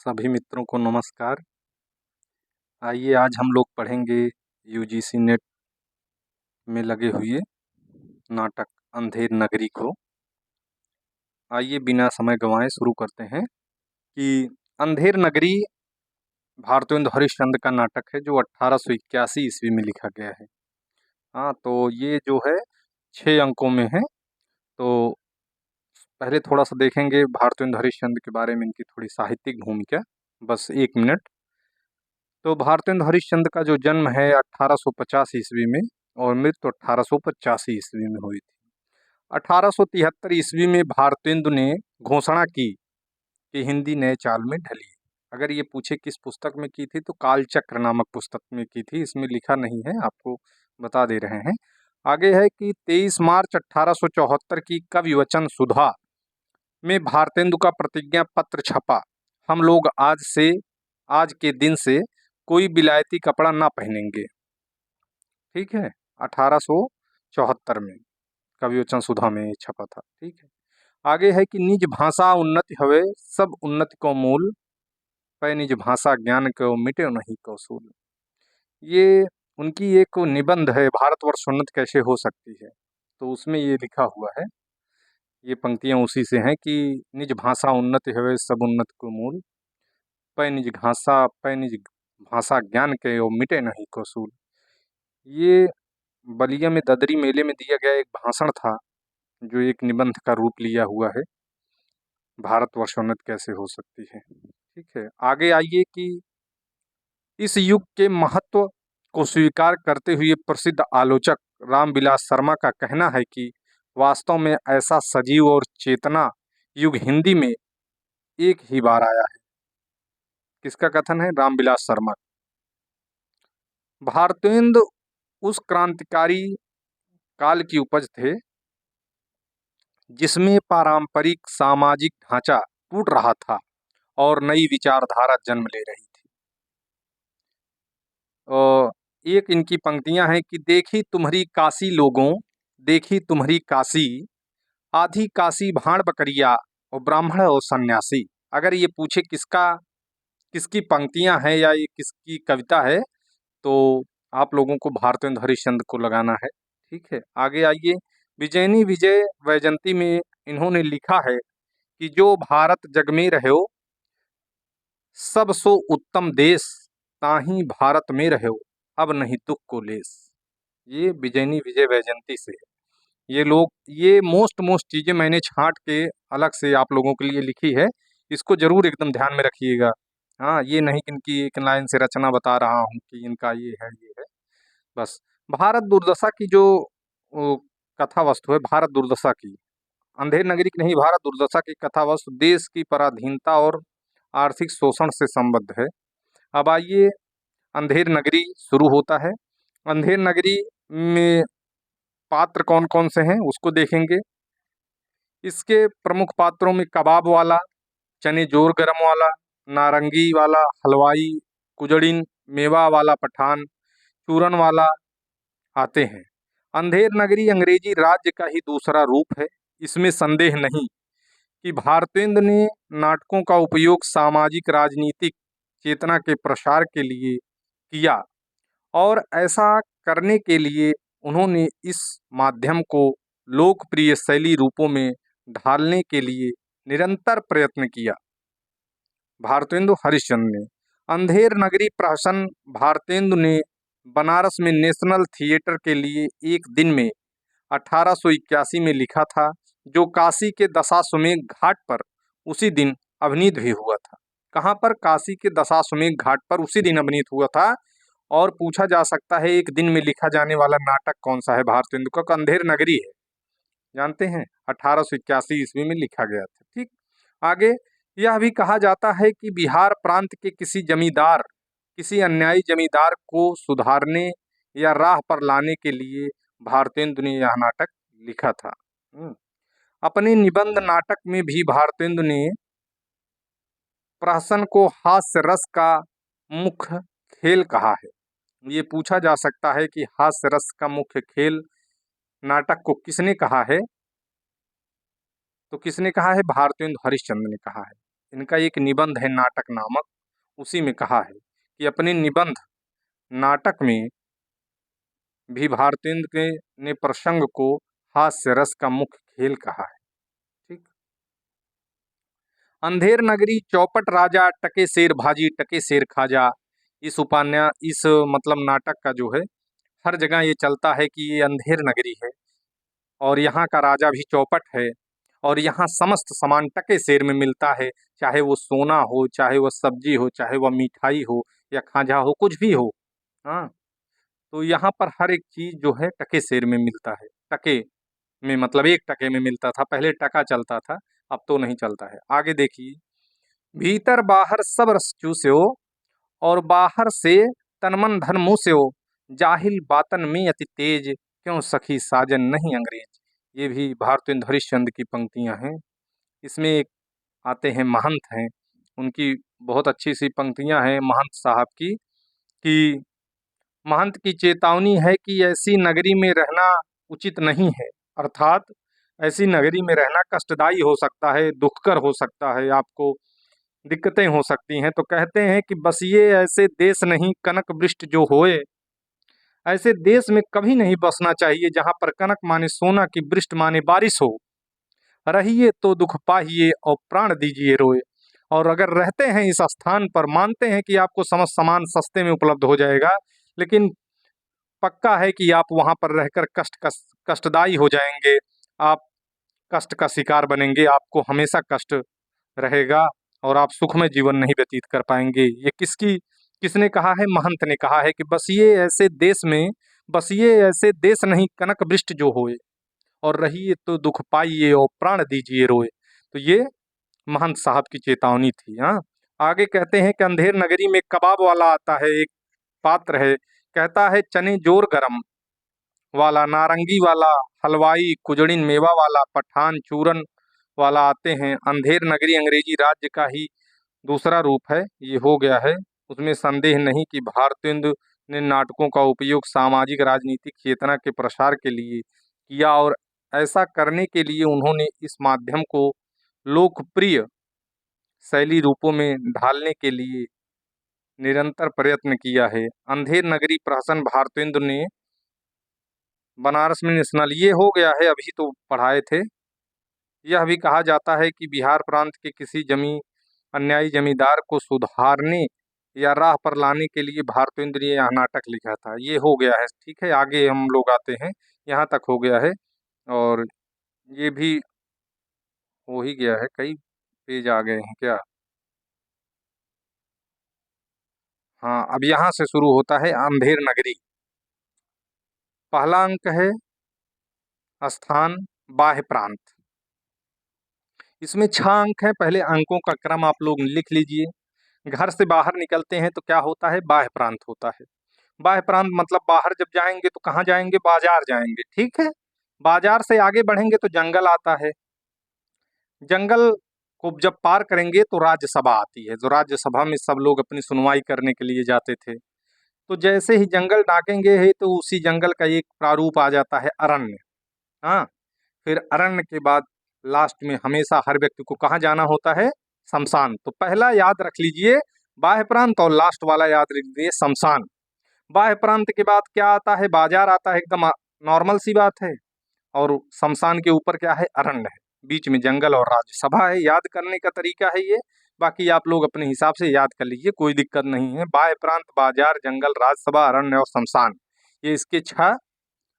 सभी मित्रों को नमस्कार। आइए आज हम लोग पढ़ेंगे यूजीसी नेट में लगे हुए नाटक अंधेर नगरी को। आइए बिना समय गंवाए शुरू करते हैं कि अंधेर नगरी भारतेंदु हरिश्चंद्र का नाटक है जो 1881 ईस्वी में लिखा गया है। हाँ, तो ये जो है 6 अंकों में है। तो पहले थोड़ा सा देखेंगे भारतेंदु हरिश्चंद्र के बारे में, इनकी थोड़ी साहित्यिक भूमिका, बस 1 मिनट। तो भारतेंदु हरिश्चंद्र का जो जन्म है 1850 ईस्वी में और मृत्यु 1885 ईस्वी में हुई थी। 1873 ईस्वी में भारतेंदु ने घोषणा की कि हिंदी नए चाल में ढली। अगर ये पूछे किस पुस्तक में की थी तो कालचक्र नामक पुस्तक में की थी, इसमें लिखा नहीं है, आपको बता दे रहे हैं। आगे है कि 23 मार्च 1874 की कवि वचन सुधा में भारतेंदु का प्रतिज्ञा पत्र छपा। हम लोग आज के दिन से कोई विलायती कपड़ा ना पहनेंगे। ठीक है, 1874 में कवि वचन सुधा में छपा था। ठीक है, आगे है कि निज भाषा उन्नति हवे सब उन्नति को मूल, पै निज भाषा ज्ञान को मिटे नहीं कौशूल। ये उनकी एक निबंध है, भारतवर्ष उन्नत कैसे हो सकती है, तो उसमें ये लिखा हुआ है। ये पंक्तियां उसी से हैं कि निज भाषा उन्नति हवे सब उन्नति को मूल, पै निज भाषा ज्ञान के ओ मिटे नहीं कौशूल। ये बलिया में ददरी मेले में दिया गया एक भाषण था जो एक निबंध का रूप लिया हुआ है, भारतवर्ष उन्नत कैसे हो सकती है। ठीक है, आगे आइए कि इस युग के महत्व को स्वीकार करते हुए प्रसिद्ध आलोचक रामविलास शर्मा का कहना है कि वास्तव में ऐसा सजीव और चेतना युग हिंदी में एक ही बार आया है। किसका कथन है? रामविलास शर्मा। भारतेंदु उस क्रांतिकारी काल की उपज थे जिसमें पारंपरिक सामाजिक ढांचा टूट रहा था और नई विचारधारा जन्म ले रही थी। और एक इनकी पंक्तियां हैं कि देखी तुम्हारी काशी लोगों, देखी तुम्हारी काशी, आधी काशी भाड़ बकरिया और ब्राह्मण और सन्यासी। अगर ये पूछे किसकी पंक्तियां हैं या ये किसकी कविता है तो आप लोगों को भारतेंदु हरिश्चंद्र को लगाना है। ठीक है, आगे आइए। विजयनी विजय वैजयंती में इन्होंने लिखा है कि जो भारत जग में रहो सब सो उत्तम देश, ताही भारत में रहो अब नहीं दुख को लेस। ये विजयनी विजय वैजयंती से है। ये मोस्ट चीजें मैंने छांट के अलग से आप लोगों के लिए लिखी है, इसको जरूर एकदम ध्यान में रखिएगा। हाँ, ये नहीं कि इनकी एक लाइन से रचना बता रहा हूँ कि इनका ये है। बस भारत दुर्दशा की जो कथा वस्तु है, भारत दुर्दशा की, अंधेर नगरी की नहीं, भारत दुर्दशा की कथा वस्तु देश की पराधीनता और आर्थिक शोषण से संबद्ध है। अब आइए, अंधेर नगरी शुरू होता है। अंधेर नगरी में पात्र कौन कौन से हैं उसको देखेंगे। इसके प्रमुख पात्रों में कबाब वाला, चने जोर गरम वाला, नारंगी वाला, हलवाई, कुजड़िन, मेवा वाला पठान, चूरन वाला आते हैं। अंधेर नगरी अंग्रेजी राज्य का ही दूसरा रूप है। इसमें संदेह नहीं कि भारतेंदु ने नाटकों का उपयोग सामाजिक राजनीतिक चेतना के प्रसार के लिए किया और ऐसा करने के लिए उन्होंने इस माध्यम को लोकप्रिय शैली रूपों में ढालने के लिए निरंतर प्रयत्न किया। भारतेंदु हरिश्चंद्र ने अंधेर नगरी प्रहसन भारतेंदु ने बनारस में नेशनल थिएटर के लिए एक दिन में 1881 में लिखा था, जो काशी के दशाश्वमेध घाट पर उसी दिन अभिनीत भी हुआ था। कहाँ पर? काशी के दशाश्वमेध घाट पर उसी दिन अभिनीत हुआ था। और पूछा जा सकता है एक दिन में लिखा जाने वाला नाटक कौन सा है भारतेंदु का? अंधेर नगरी है। जानते हैं, 1881 ईस्वी में लिखा गया था। ठीक, आगे यह भी कहा जाता है कि बिहार प्रांत के किसी अन्यायी जमींदार को सुधारने या राह पर लाने के लिए भारतेंदु ने यह नाटक लिखा था। अपने निबंध नाटक में भी भारतेंदु ने प्रहसन को हास्य रस का मुख्य खेल कहा है। ये पूछा जा सकता है कि हास्य रस का मुख्य खेल नाटक को किसने कहा है? तो किसने कहा है? भारतेंदु हरिश्चंद्र ने कहा है। इनका एक निबंध है नाटक नामक, उसी में कहा है कि अपने निबंध नाटक में भी भारतेंदु के ने प्रसंग को हास्य रस का मुख्य खेल कहा है। ठीक। अंधेर नगरी चौपट राजा टके शेर भाजी टके शेर खाजा, इस मतलब नाटक का जो है हर जगह ये चलता है कि ये अंधेर नगरी है और यहाँ का राजा भी चौपट है और यहाँ समस्त सामान टके शेर में मिलता है, चाहे वो सोना हो, चाहे वो सब्जी हो, चाहे वह मिठाई हो या खाजा हो, कुछ भी हो। हाँ, तो यहाँ पर हर एक चीज जो है टके शेर में मिलता है। टके में मतलब 1 टके में मिलता था, पहले टका चलता था, अब तो नहीं चलता है। आगे देखिए, भीतर बाहर सब रस चूस्यो और बाहर से तन मन धन मूस्यो, जाहिल बातन में अति तेज, क्यों सखी साजन नहीं अंग्रेज। ये भी भारतेंदु हरिश्चंद्र की पंक्तियां हैं। इसमें एक आते हैं महंत हैं, उनकी बहुत अच्छी सी पंक्तियां हैं महंत साहब की, कि महंत की चेतावनी है कि ऐसी नगरी में रहना उचित नहीं है, अर्थात ऐसी नगरी में रहना कष्टदायी हो सकता है, दुखकर हो सकता है, आपको दिक्कतें हो सकती हैं। तो कहते हैं कि बस ये ऐसे देश नहीं कनक वृष्टि जो होए, ऐसे देश में कभी नहीं बसना चाहिए जहां पर कनक माने सोना की वृष्टि माने बारिश हो। रहिए तो दुख पाहिए और प्राण दीजिए रोए। और अगर रहते हैं इस स्थान पर, मानते हैं कि आपको समस्त सामान सस्ते में उपलब्ध हो जाएगा, लेकिन पक्का है कि आप वहां पर रहकर कष्टदायी हो जाएंगे, आप कष्ट का शिकार बनेंगे, आपको हमेशा कष्ट रहेगा और आप सुखमय जीवन नहीं व्यतीत कर पाएंगे। ये किसने कहा है? महंत ने कहा है कि बस ये ऐसे देश नहीं कनक वृष्टि जो होए, और रहिए तो दुख पाइए और प्राण दीजिए रोए। तो ये महंत साहब की चेतावनी थी। हाँ, आगे कहते हैं कि अंधेर नगरी में कबाब वाला आता है, एक पात्र है, कहता है चने जोर गरम वाला, नारंगी वाला, हलवाई, कुजड़िन मेवा वाला, पठान चूरन वाला आते हैं। अंधेर नगरी अंग्रेजी राज्य का ही दूसरा रूप है, ये हो गया है। उसमें संदेह नहीं कि भारतेंदु ने नाटकों का उपयोग सामाजिक राजनीतिक चेतना के प्रसार के लिए किया और ऐसा करने के लिए उन्होंने इस माध्यम को लोकप्रिय शैली रूपों में ढालने के लिए निरंतर प्रयत्न किया है। अंधेर नगरी प्रहसन भारतेंदु ने बनारस में नेशनल, ये हो गया है, अभी तो पढ़ाए थे। यह भी कहा जाता है कि बिहार प्रांत के किसी अन्यायी जमींदार को सुधारने या राह पर लाने के लिए भारतेंदु ने यह नाटक लिखा था। ये हो गया है, ठीक है। आगे हम लोग आते हैं, यहाँ तक हो गया है और ये भी हो ही गया है, कई पेज आ गए हैं क्या। हाँ, अब यहाँ से शुरू होता है अंधेर नगरी। पहला अंक है स्थान बाह्य प्रांत। इसमें 6 अंक हैं, पहले अंकों का क्रम आप लोग लिख लीजिए। घर से बाहर निकलते हैं तो क्या होता है? बाह्य प्रांत होता है। बाह्य प्रांत मतलब बाहर जब जाएंगे तो कहाँ जाएंगे? बाजार जाएंगे, ठीक है। बाजार से आगे बढ़ेंगे तो जंगल आता है। जंगल को जब पार करेंगे तो राज्यसभा आती है, जो राज्यसभा में सब लोग अपनी सुनवाई करने के लिए जाते थे। तो जैसे ही जंगल डाकेंगे है तो उसी जंगल का एक प्रारूप आ जाता है अरण्य। हाँ, फिर अरण्य के बाद लास्ट में हमेशा हर व्यक्ति को कहाँ जाना होता है? शमशान। तो पहला याद रख लीजिए बाह्य प्रांत और लास्ट वाला याद रख लीजिए शमशान। बाह्य प्रांत के बाद क्या आता है? बाजार आता है, एकदम नॉर्मल सी बात है। और शमशान के ऊपर क्या है? अरण्य है, बीच में जंगल और राज्यसभा है। याद करने का तरीका है ये, बाकी आप लोग अपने हिसाब से याद कर लीजिए, कोई दिक्कत नहीं है। बाह्य प्रांत, बाजार, जंगल, राज्यसभा, अरण्य और शमशान, ये इसके 6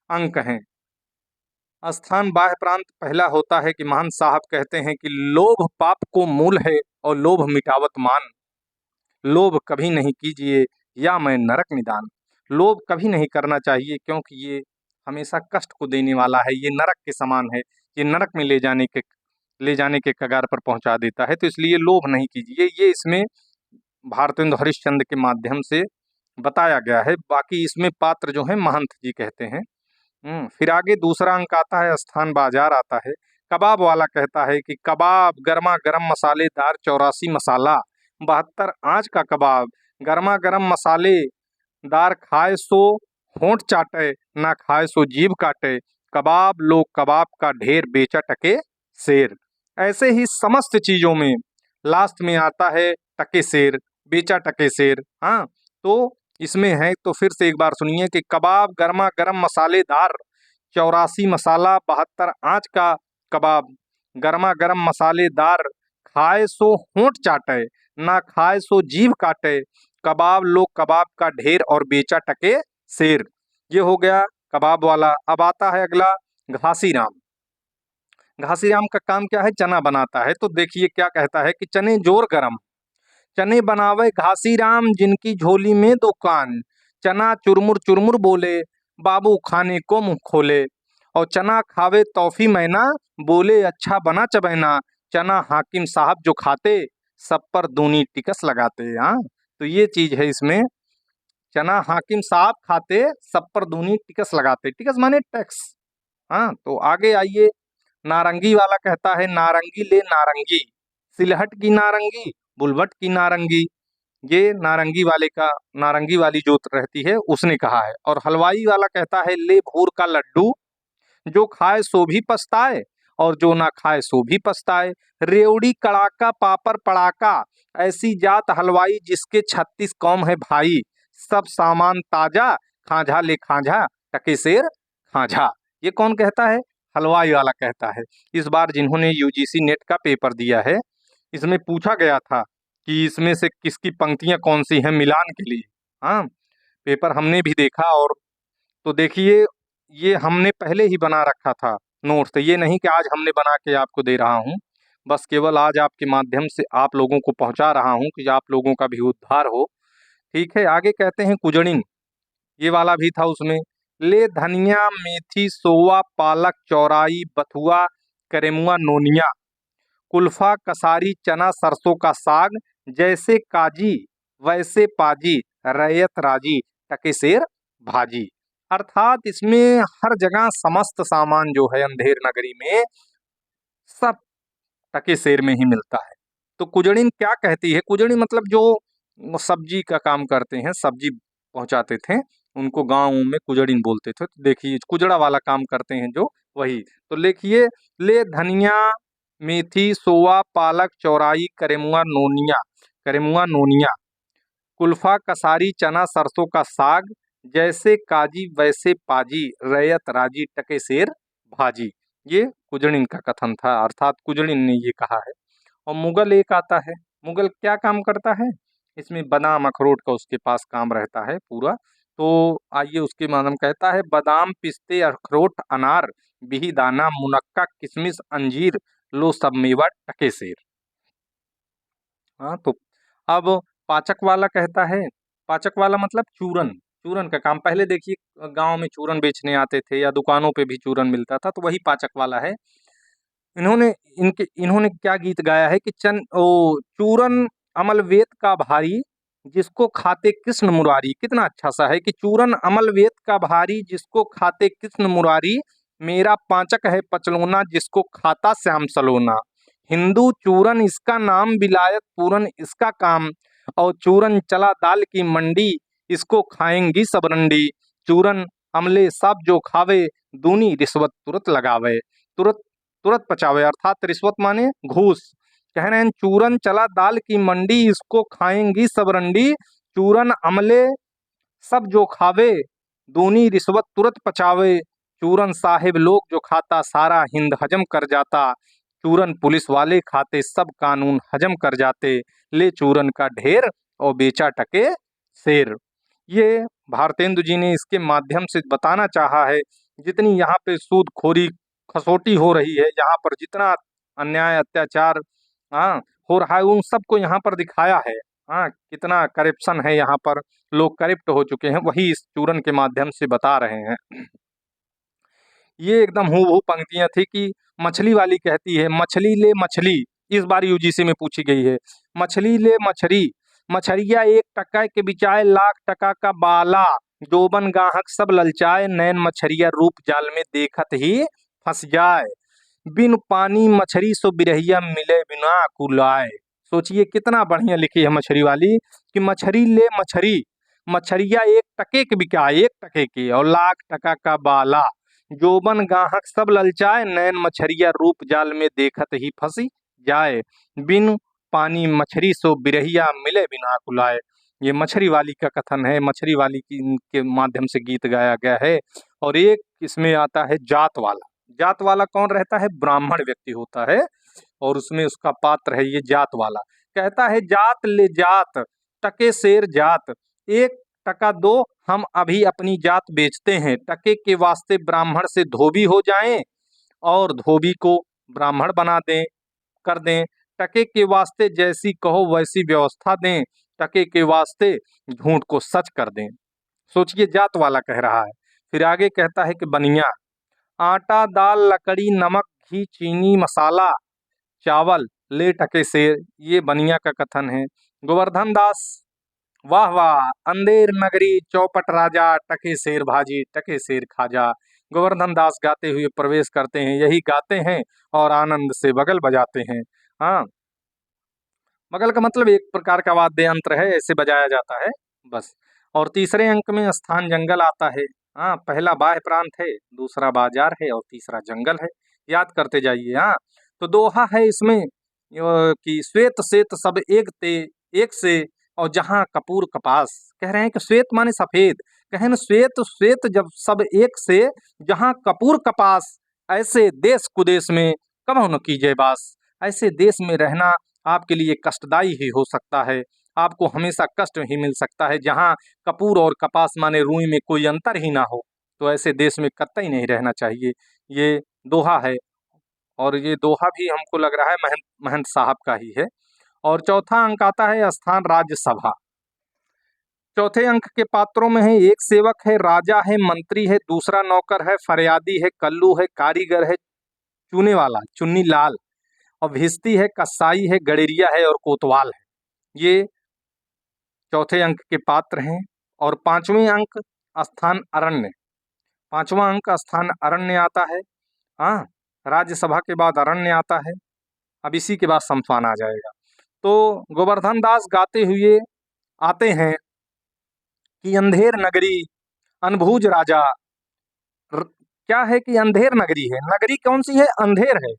अंक हैं। स्थान बाह्य प्रांत पहला होता है कि महान साहब कहते हैं कि लोभ पाप को मूल है और लोभ मिटावत मान। लोभ कभी नहीं कीजिए या मैं नरक निदान। लोभ कभी नहीं करना चाहिए क्योंकि ये हमेशा कष्ट को देने वाला है, ये नरक के समान है, ये नरक में ले जाने के कगार पर पहुंचा देता है। तो इसलिए लोभ नहीं कीजिए, ये इसमें भारतेंदु हरिश्चंद्र के माध्यम से बताया गया है। बाकी इसमें पात्र जो है महंत जी कहते हैं। फिर आगे दूसरा अंक आता है स्थान बाजार आता है। कबाब वाला कहता है कि कबाब गर्मा गर्म मसालेदार 84 मसाला, 72 आंच का कबाब, गर्मा गर्म मसालेदार, खाए सो होंठ चाटे, ना खाए सो जीभ काटे, कबाब लोग कबाब का ढेर बेचा टके शेर। ऐसे ही समस्त चीजों में लास्ट में आता है टके सेर, बेचा टके सेर। हाँ, तो इसमें है, तो फिर से एक बार सुनिए कि कबाब गर्मा गर्म मसालेदार, 84 मसाला 72 आँच का कबाब, गर्मा गर्म मसालेदार, खाए सो होंठ चाटे, ना खाए सो जीभ काटे, कबाब लो कबाब का ढेर और बेचा टके शेर। ये हो गया कबाब वाला। अब आता है अगला घासीराम। घासीराम का काम क्या है? चना बनाता है। तो देखिए क्या कहता है कि चने जोर गरम, चने बनावे घासीराम, जिनकी झोली में दुकान, चना चुरमुर चुरमुर बोले, बाबू खाने को मुंह खोले, और चना खावे तौफी मैना, बोले अच्छा बना चबैना, चना हाकिम साहब जो खाते, सब पर दूनी टिकस लगाते। हाँ, तो ये चीज है इसमें, चना हाकिम साहब खाते, सब पर दूनी टिकस लगाते। टिकस माने टैक्स। हाँ, तो आगे आइए। नारंगी वाला कहता है नारंगी ले नारंगी, सिलहट की नारंगी, बुलवट की नारंगी। ये नारंगी वाले का, नारंगी वाली जो रहती है उसने कहा है। और हलवाई वाला कहता है ले भूर का लड्डू, जो खाए सो भी पछताए, और जो ना खाए सो भी पछताए, रेवड़ी कड़ाका पापड़ पड़ाका, ऐसी जात हलवाई जिसके 36 कौम है भाई, सब सामान ताजा, खांझा ले खांझा, टके शेर खांझा। ये कौन कहता है? हलवाई वाला कहता है। इस बार जिन्होंने यूजीसी नेट का पेपर दिया है, इसमें पूछा गया था कि इसमें से किसकी पंक्तियां कौन सी हैं मिलान के लिए। हाँ, पेपर हमने भी देखा, और तो देखिए ये हमने पहले ही बना रखा था नोट्स, तो ये नहीं कि आज हमने बना के आपको दे रहा हूँ, बस केवल आज आपके माध्यम से आप लोगों को पहुंचा रहा हूँ कि आप लोगों का भी उद्धार हो। ठीक है, आगे कहते हैं कुजड़िन, ये वाला भी था उसमें, ले धनिया मेथी सोवा पालक चौराई बथुआ करेमुआ नोनिया, कुल्फा कसारी चना सरसों का साग, जैसे काजी वैसे पाजी, रैयत राजी, टके शेर भाजी। अर्थात इसमें हर जगह समस्त सामान जो है अंधेर नगरी में सब टके शेर में ही मिलता है। तो कुजड़िन क्या कहती है? कुजड़ी मतलब जो सब्जी का काम करते हैं, सब्जी पहुंचाते थे, उनको गाँव में कुजड़िन बोलते थे। तो देखिए कुजड़ा वाला काम करते हैं जो, वही। तो लिखिए, ले धनिया मेथी सोवा पालक चौराई करेमुआ नोनिया, करेमुआ नोनिया, कुल्फा कसारी चना सरसों का साग, जैसे काजी वैसे पाजी, रैयत राजी टके शेर भाजी। ये कुजड़िन का कथन था, अर्थात कुजड़िन ने ये कहा है। और मुगल एक आता है। मुगल क्या काम करता है? इसमें बादाम अखरोट का उसके पास काम रहता है पूरा। तो आइए उसके माध्यम, कहता है बादाम पिस्ते अखरोट अनार, बिही दाना मुनक्का किशमिश अंजीर, लो सब मेवा टके शेर। हाँ, तो अब पाचक वाला कहता है, पाचक वाला मतलब चूरन, चूरन का काम। पहले देखिए गांव में चूरन बेचने आते थे, या दुकानों पे भी चूरन मिलता था, तो वही पाचक वाला है। इन्होंने क्या गीत गाया है कि चूरन अमल वेद का भारी, जिसको खाते कृष्ण मुरारी। कितना अच्छा सा है कि चूरन अमल वेद का भारी, जिसको खाते कृष्ण मुरारी, मेरा पाचक है पचलोना, जिसको खाता श्याम सलोना। हिंदू चूरन इसका नाम, विलायत पूरन इसका काम, और चूरन चला दाल की मंडी, इसको खाएंगी सब रंडी। चूरन अमले सब जो खावे, दूनी रिश्वत तुरंत लगावे, तुरंत तुरंत पचावे। अर्थात रिश्वत माने घूस। कह रहे हैं चूरन चला दाल की मंडी, इसको खाएंगी सब रंडी, चूरन अमले सब जो खावे, दूनी रिश्वत तुरंत पचावे। चूरन साहिब लोग जो खाता, सारा हिंद हजम कर जाता, चूरन पुलिस वाले खाते, सब कानून हजम कर जाते, ले चूरन का ढेर और बेचा टके शेर। ये भारतेंदु जी ने इसके माध्यम से बताना चाहा है, जितनी यहाँ पे सूदखोरी खसोटी हो रही है, यहाँ पर जितना अन्याय अत्याचार हाँ हो रहा है, उन सबको यहाँ पर दिखाया है। हाँ, कितना करप्शन है यहाँ पर, लोग करप्ट हो चुके हैं, वही इस चूरन के माध्यम से बता रहे हैं। ये एकदम हूबहू पंक्तियां थी कि मछली वाली कहती है, मछली ले मछली, इस बार यूजीसी में पूछी गई है। मछली ले मछली, मछरिया एक टका के बिचाए, लाख टका का बाला, जोबन गाहक सब ललचाए, नैन मछरिया रूप जाल में देखत ही फंस जाए, बिन पानी मछरी सो बिरहिया मिले बिना कुलाए। सोचिए कितना बढ़िया लिखी है मछली वाली कि मछरी ले मछरी, मछरिया एक टके के बिकाए, एक टके की, और लाख टका का बाला, जोबन गाहक सब ललचाए, नैन मछरिया रूप जाल में देखत ही फंसी जाए, बिन पानी मछरी सो बिरहिया मिले बिना कुलाए। ये मछरी वाली का कथन है, मछरी वाली की के माध्यम से गीत गाया गया है। और एक इसमें आता है जात वाला। जात वाला कौन रहता है? ब्राह्मण व्यक्ति होता है और उसमें उसका पात्र है ये जात वाला। कहता है जात ले जात टके शेर जात, एक टका दो हम अभी अपनी जात बेचते हैं। टके के वास्ते ब्राह्मण से धोबी हो जाएं और धोबी को ब्राह्मण बना दें कर दें। टके के वास्ते जैसी कहो वैसी व्यवस्था दें, टके के वास्ते झूठ को सच कर दें। सोचिए, जात वाला कह रहा है। फिर आगे कहता है कि बनिया, आटा दाल लकड़ी नमक घी चीनी मसाला चावल ले टके शेर, ये बनिया का कथन है। गोवर्धन दास, वाह वाह अंधेर नगरी चौपट राजा, टके शेर भाजी टके शेर खाजा। गोवर्धन दास गाते हुए प्रवेश करते हैं, यही गाते हैं और आनंद से बगल बजाते हैं। हाँ, बगल का मतलब एक प्रकार का वाद्य यंत्र है, ऐसे बजाया जाता है बस। और तीसरे अंक में स्थान जंगल आता है। हाँ, पहला बाह्य प्रांत है, दूसरा बाजार है और तीसरा जंगल है। याद करते जाइए। हाँ, तो दोहा है इसमें कि श्वेत श्वेत सब एक ते एक से, और जहाँ कपूर कपास। कह रहे हैं कि श्वेत माने सफेद, कहें न श्वेत श्वेत जब सब एक से, जहाँ कपूर कपास, ऐसे देश कुदेश में कबहु न कीजिए बास। ऐसे देश में रहना आपके लिए कष्टदायी ही हो सकता है, आपको हमेशा कष्ट ही मिल सकता है। जहाँ कपूर और कपास माने रुई में कोई अंतर ही ना हो, तो ऐसे देश में कतई नहीं रहना चाहिए। ये दोहा है और ये दोहा भी हमको लग रहा है महंत महंत साहब का ही है। और चौथा अंक आता है स्थान राज्यसभा। चौथे अंक के पात्रों में है, एक सेवक है, राजा है, मंत्री है, दूसरा नौकर है, फरियादी है, कल्लू है, कारीगर है, चूने वाला चुन्नी लाल, और भिस्ती है, कसाई है, गडेरिया है और कोतवाल है। ये चौथे अंक के पात्र हैं। और पांचवें अंक स्थान अरण्य। पांचवा अंक स्थान अरण्य आता है। हाँ, राज्यसभा के बाद अरण्य आता है, अब इसी के बाद शमशान आ जाएगा। तो गोवर्धन दास गाते हुए आते हैं कि अंधेर नगरी अनभुज राजा। क्या है कि अंधेर नगरी है, नगरी कौन सी है? अंधेर है।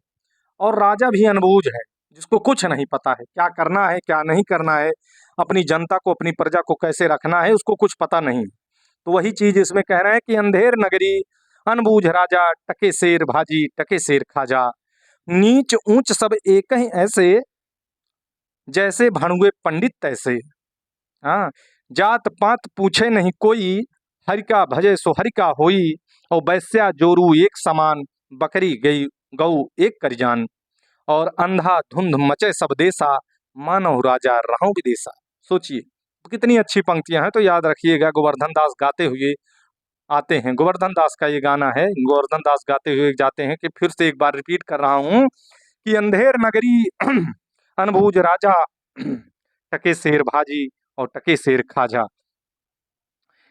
और राजा भी अनबूझ है, जिसको कुछ नहीं पता है, क्या करना है क्या नहीं करना है, अपनी जनता को अपनी प्रजा को कैसे रखना है, उसको कुछ पता नहीं। तो वही चीज इसमें कह रहे हैं कि अंधेर नगरी अनबूझ राजा, टके शेर भाजी टके शेर खाजा। नीच ऊंच सब एक ही ऐसे, जैसे भणुए पंडित तैसे। हाँ, जात पात पूछे नहीं कोई, हरि का भजे सो हरि का होई। और वैश्या जोरू एक समान, बकरी गई गऊ एक करजान। और अंधा धुंध मचे सब देसा, मानव राजा रहूं विदेशा। सोचिए कितनी अच्छी पंक्तियां हैं। तो याद रखिएगा, गोवर्धन दास गाते हुए आते हैं। गोवर्धन दास का ये गाना है, गोवर्धन दास गाते हुए जाते हैं कि फिर से एक बार रिपीट कर रहा हूं कि अंधेर नगरी अनबूझ राजा, टके शेर भाजी और टके शेर खाजा।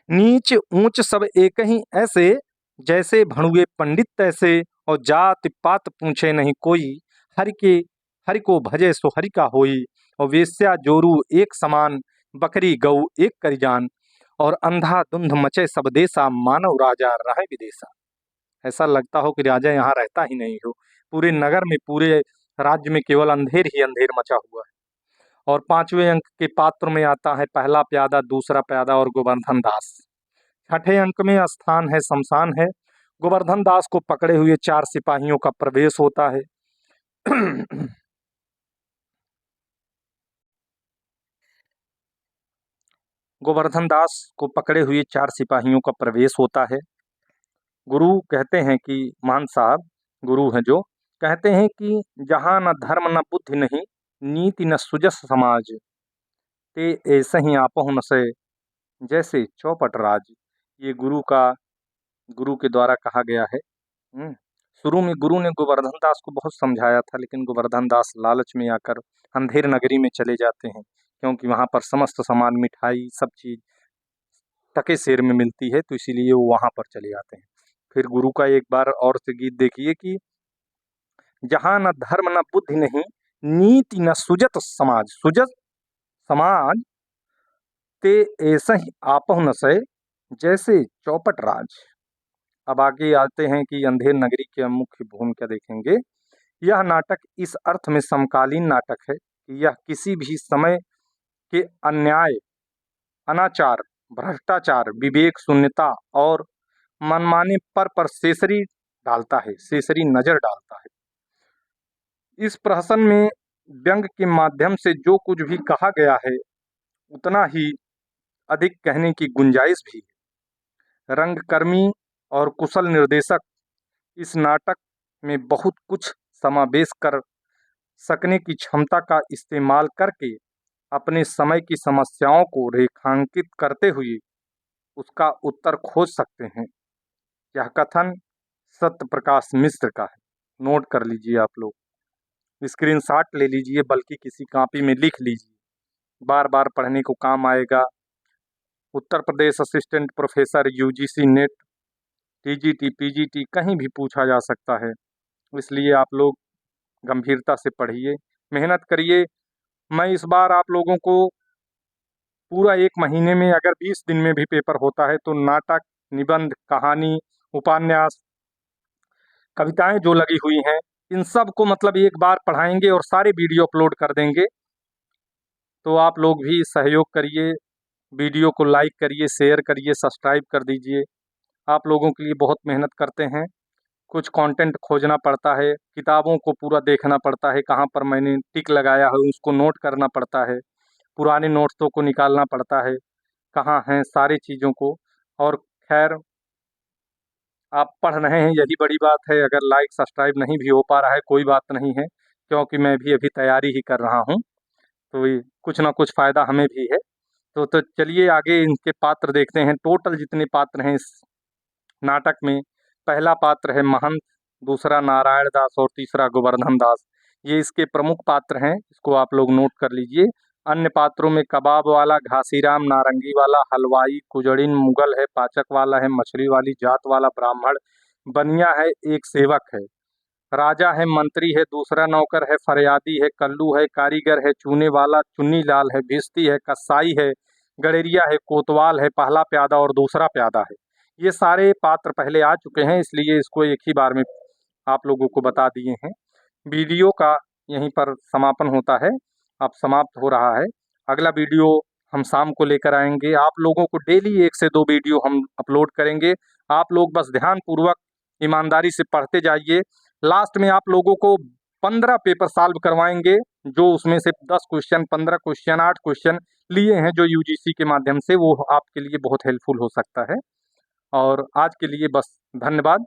नीच ऊंच सब एक ही ऐसे, जैसे भणुए पंडित तैसे। और जात पात पूछे नहीं कोई, हरि के हरि को भजे सो हरि का होई। और वेश्या जोरू एक समान, बकरी गऊ एक करिजान। और अंधा धुंध मचे सब देसा, मानव राजा रहे विदेशा। ऐसा लगता हो कि राजा यहाँ रहता ही नहीं हो, पूरे नगर में पूरे राज्य में केवल अंधेर ही अंधेर मचा हुआ है। और पांचवें अंक के पात्र में आता है पहला प्यादा, दूसरा प्यादा और गोवर्धन दास। छठे अंक में स्थान है शमशान है। गोवर्धन दास को पकड़े हुए 4 सिपाहियों का प्रवेश होता है। गोवर्धन दास को पकड़े हुए 4 सिपाहियों का प्रवेश होता है। गुरु कहते हैं कि मान साहब गुरु हैं जो, कहते हैं कि जहाँ न धर्म न बुद्धि नहीं, नीति न सुजस समाज, ते ऐसे ही आपो न से, जैसे चौपट राज। ये गुरु के द्वारा कहा गया है। शुरू में गुरु ने गोवर्धन दास को बहुत समझाया था, लेकिन गोवर्धन दास लालच में आकर अंधेर नगरी में चले जाते हैं, क्योंकि वहां पर समस्त सामान मिठाई सब चीज टके शेर में मिलती है, तो इसीलिए वो वहां पर चले जाते हैं। फिर गुरु का एक बार और से गीत देखिए कि जहां न धर्म न बुद्धि नहीं, नीति न सुजत समाज। सुजत समाज ते ऐसा ही आपहु न सै, जैसे चौपट राज। अब आगे आते हैं कि अंधेर नगरी की मुख्य भूमिका देखेंगे। यह नाटक इस अर्थ में समकालीन नाटक है कि यह किसी भी समय के अन्याय, अनाचार, भ्रष्टाचार, विवेक शून्यता और मनमाने पर सेसरी डालता है, सेसरी नजर डालता है। इस प्रहसन में व्यंग के माध्यम से जो कुछ भी कहा गया है उतना ही अधिक कहने की गुंजाइश भी है। रंगकर्मी और कुशल निर्देशक इस नाटक में बहुत कुछ समावेश कर सकने की क्षमता का इस्तेमाल करके अपने समय की समस्याओं को रेखांकित करते हुए उसका उत्तर खोज सकते हैं। यह कथन सत्य प्रकाश मिश्र का है। नोट कर लीजिए आप लोग, स्क्रीनशॉट ले लीजिए, बल्कि किसी कॉपी में लिख लीजिए, बार बार पढ़ने को काम आएगा। Uttar Pradesh assistant professor UGC NET, TGT, PGT कहीं भी पूछा जा सकता है, इसलिए आप लोग गंभीरता से पढ़िए, मेहनत करिए। मैं इस बार आप लोगों को पूरा 1 महीने में अगर 20 दिन में भी पेपर होता है तो नाटक, निबंध, कहानी, उपन्यास, कविताएं जो लगी हुई हैं इन सब को मतलब एक बार पढ़ाएंगे और सारे वीडियो अपलोड कर देंगे। तो आप लोग भी सहयोग करिए, वीडियो को लाइक करिए, शेयर करिए, सब्सक्राइब कर दीजिए। आप लोगों के लिए बहुत मेहनत करते हैं। कुछ कंटेंट खोजना पड़ता है, किताबों को पूरा देखना पड़ता है, कहाँ पर मैंने टिक लगाया है उसको नोट करना पड़ता है, पुराने नोट्सों को निकालना पड़ता है, कहाँ हैं सारी चीज़ों को। और खैर आप पढ़ रहे हैं यही बड़ी बात है। अगर लाइक सब्सक्राइब नहीं भी हो पा रहा है कोई बात नहीं है, क्योंकि मैं भी अभी तैयारी ही कर रहा हूँ, तो ये कुछ ना कुछ फ़ायदा हमें भी है। तो चलिए आगे इनके पात्र देखते हैं। टोटल जितने पात्र हैं इस नाटक में, पहला पात्र है महंत, दूसरा नारायण दास और तीसरा गोवर्धन दास। ये इसके प्रमुख पात्र हैं, इसको आप लोग नोट कर लीजिए। अन्य पात्रों में कबाब वाला, घासीराम, नारंगी वाला, हलवाई, कुजड़िन, मुगल है, पाचक वाला है, मछली वाली जात वाला ब्राह्मण, बनिया है, एक सेवक है, राजा है, मंत्री है, दूसरा नौकर है, फरियादी है, कल्लू है, कारीगर है, चूने वाला, चुन्नी लाल है, भिश्ती है, कसाई है, गड़ेरिया है, कोतवाल है, पहला प्यादा और दूसरा प्यादा है। ये सारे पात्र पहले आ चुके हैं, इसलिए इसको एक ही बार में आप लोगों को बता दिए हैं। वीडियो का यहीं पर समापन होता है, अब समाप्त हो रहा है। अगला वीडियो हम शाम को लेकर आएंगे। आप लोगों को डेली 1 से 2 वीडियो हम अपलोड करेंगे। आप लोग बस ध्यानपूर्वक ईमानदारी से पढ़ते जाइए। लास्ट में आप लोगों को 15 पेपर सॉल्व करवाएंगे, जो उसमें से 10 क्वेश्चन, 15 क्वेश्चन, 8 क्वेश्चन लिए हैं जो यूजीसी के माध्यम से, वो आपके लिए बहुत हेल्पफुल हो सकता है। और आज के लिए बस, धन्यवाद।